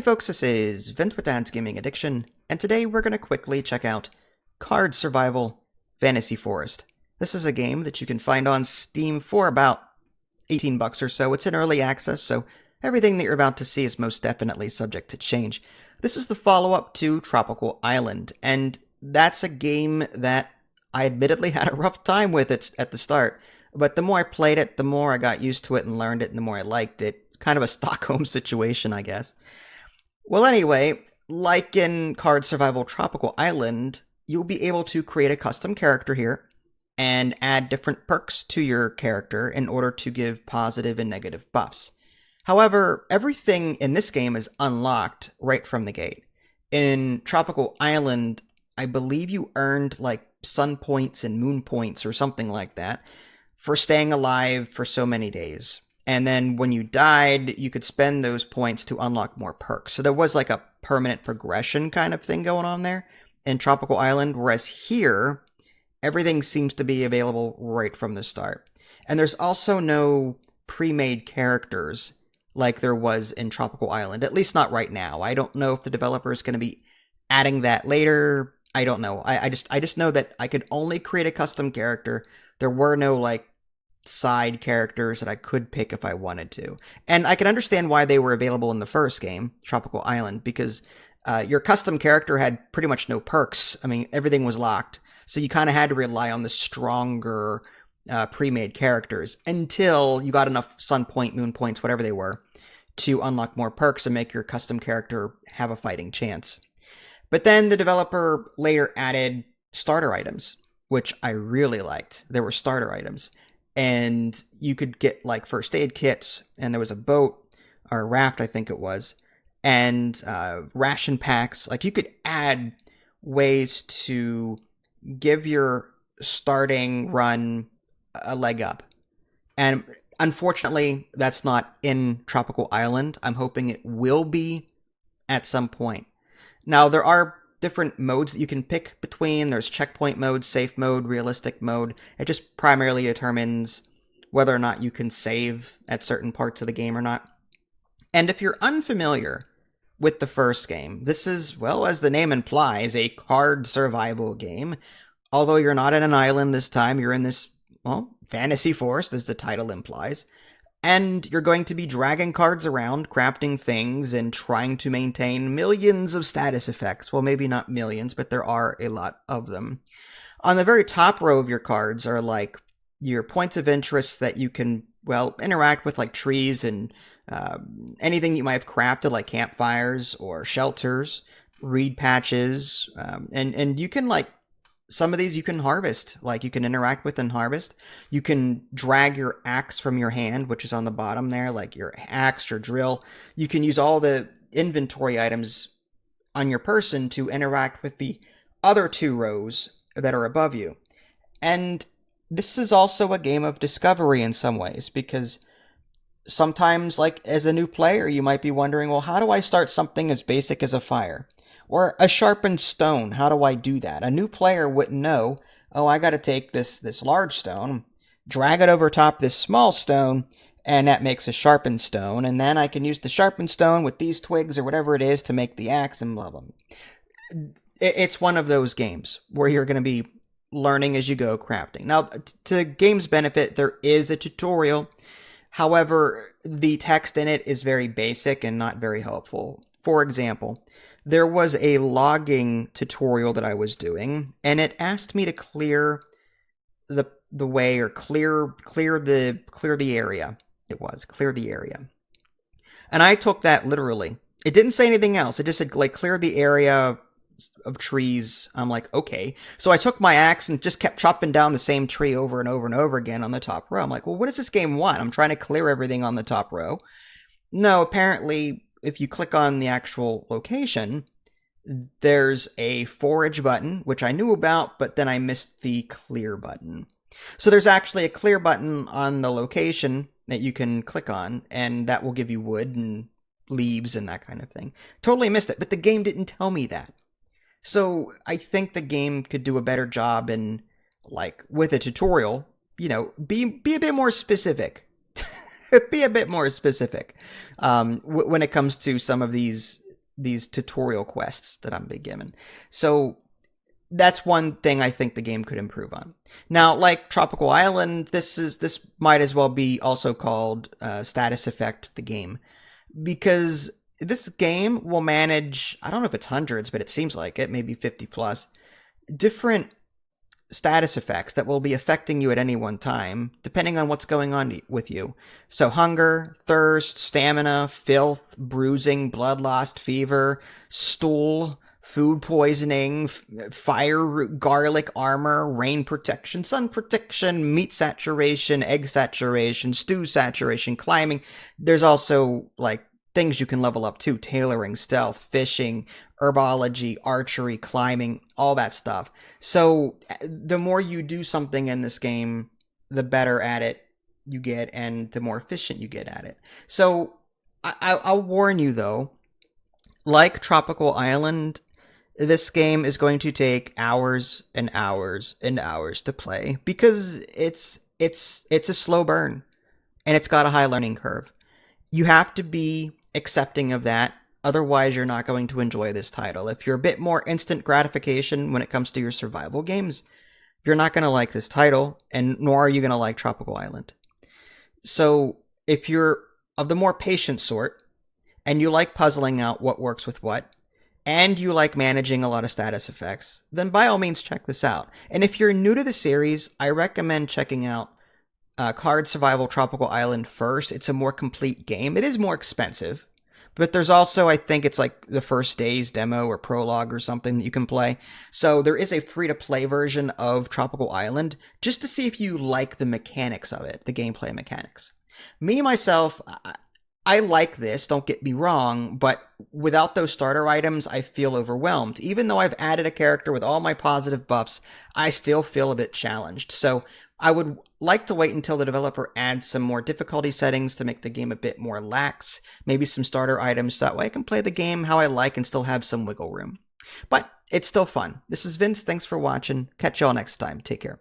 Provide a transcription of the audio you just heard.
Hey folks, this is Vince with Dad's Gaming Addiction, and today we're going to quickly check out Card Survival Fantasy Forest. This is a game that you can find on Steam for about $18 or so. It's in early access, so everything that you're about to see is most definitely subject to change. This is the follow-up to Tropical Island, and that's a game that I admittedly had a rough time with it at the start, but the more I played it, the more I got used to it and learned it, and the more I liked it. Kind of a Stockholm situation, I guess. Well, anyway, like in Card Survival Tropical Island, you'll be able to create a custom character here and add different perks to your character in order to give positive and negative buffs. However, everything in this game is unlocked right from the gate. In Tropical Island, I believe you earned like sun points and moon points or something like that for staying alive for so many days. And then when you died, you could spend those points to unlock more perks. So there was like a permanent progression kind of thing going on there in Tropical Island, whereas here, everything seems to be available right from the start. And there's also no pre-made characters like there was in Tropical Island, at least not right now. I don't know if the developer is going to be adding that later. I don't know. I just know that I could only create a custom character. There were no like side characters that I could pick if I wanted to. And I can understand why they were available in the first game, Tropical Island, because your custom character had pretty much no perks. I mean, everything was locked. So you kind of had to rely on the stronger pre-made characters until you got enough sun point, moon points, whatever they were, to unlock more perks and make your custom character have a fighting chance. But then the developer later added starter items, which I really liked. There were starter items. And you could get like first aid kits, and there was a boat or a raft, I think it was, and ration packs. Like you could add ways to give your starting run a leg up. And unfortunately, that's not in Tropical Island. I'm hoping it will be at some point. Now, there are different modes that you can pick between. There's checkpoint mode, safe mode, realistic mode. It just primarily determines whether or not you can save at certain parts of the game or not. And if you're unfamiliar with the first game, this is, well, as the name implies, a card survival game. Although you're not at an island this time, you're in this, well, fantasy forest, as the title implies. And you're going to be dragging cards around, crafting things, and trying to maintain millions of status effects. Well, maybe not millions, but there are a lot of them. On the very top row of your cards are like your points of interest that you can, well, interact with, like trees and anything you might have crafted, like campfires or shelters, reed patches, and you can like some of these you can harvest, like you can interact with and harvest. You can drag your axe from your hand, which is on the bottom there, like your axe, your drill. You can use all the inventory items on your person to interact with the other two rows that are above you. And this is also a game of discovery in some ways, because sometimes, like as a new player, you might be wondering, well, how do I start something as basic as a fire? Or a sharpened stone, how do I do that? A new player wouldn't know, oh, I gotta take this large stone, drag it over top this small stone, and that makes a sharpened stone, and then I can use the sharpened stone with these twigs or whatever it is to make the axe and blah, blah. It's one of those games where you're gonna be learning as you go crafting. Now, to the game's benefit, there is a tutorial. However, the text in it is very basic and not very helpful. For example, there was a logging tutorial that I was doing, and it asked me to clear the way, or clear the area. It was clear the area, and I took that literally. It didn't say anything else. It just said like clear the area of trees. I'm like, okay. So I took my axe and just kept chopping down the same tree over and over and over again on the top row. I'm like, well, what does this game want? I'm trying to clear everything on the top row. No, apparently, if you click on the actual location, there's a forage button, which I knew about, but then I missed the clear button. So there's actually a clear button on the location that you can click on, and that will give you wood and leaves and that kind of thing. Totally missed it, but the game didn't tell me that. So I think the game could do a better job in, like, with a tutorial, you know, be a bit more specific. Be a bit more specific when it comes to some of these these tutorial quests that I'm being given. So that's one thing I think the game could improve on. Now, like Tropical Island, this might as well be also called Status Effect the game, because this game will manage, I don't know if it's hundreds, but it seems like it, maybe 50 plus, different status effects that will be affecting you at any one time, depending on what's going on with you. So hunger, thirst, stamina, filth, bruising, blood loss, fever, stool, food poisoning, fire, garlic, armor, rain protection, sun protection, meat saturation, egg saturation, stew saturation, climbing. There's also like things you can level up too: tailoring, stealth, fishing, herbology, archery, climbing, all that stuff. So the more you do something in this game, the better at it you get and the more efficient you get at it. So I'll warn you though, like Tropical Island, this game is going to take hours and hours and hours to play because it's a slow burn and it's got a high learning curve. You have to be accepting of that. Otherwise, you're not going to enjoy this title. If you're a bit more instant gratification when it comes to your survival games, you're not going to like this title, and nor are you going to like Tropical Island. So if you're of the more patient sort, and you like puzzling out what works with what, and you like managing a lot of status effects, then by all means check this out. And if you're new to the series, I recommend checking out Card Survival Tropical Island first. It's a more complete game. It is more expensive, but there's also, I think it's like the first day's demo or prologue or something that you can play. So there is a free-to-play version of Tropical Island just to see if you like the mechanics of it, the gameplay mechanics. Me, myself, I like this, don't get me wrong, but without those starter items, I feel overwhelmed. Even though I've added a character with all my positive buffs, I still feel a bit challenged. So I would like to wait until the developer adds some more difficulty settings to make the game a bit more lax, maybe some starter items, so that way I can play the game how I like and still have some wiggle room. But it's still fun. This is Vince, thanks for watching, catch y'all next time, take care.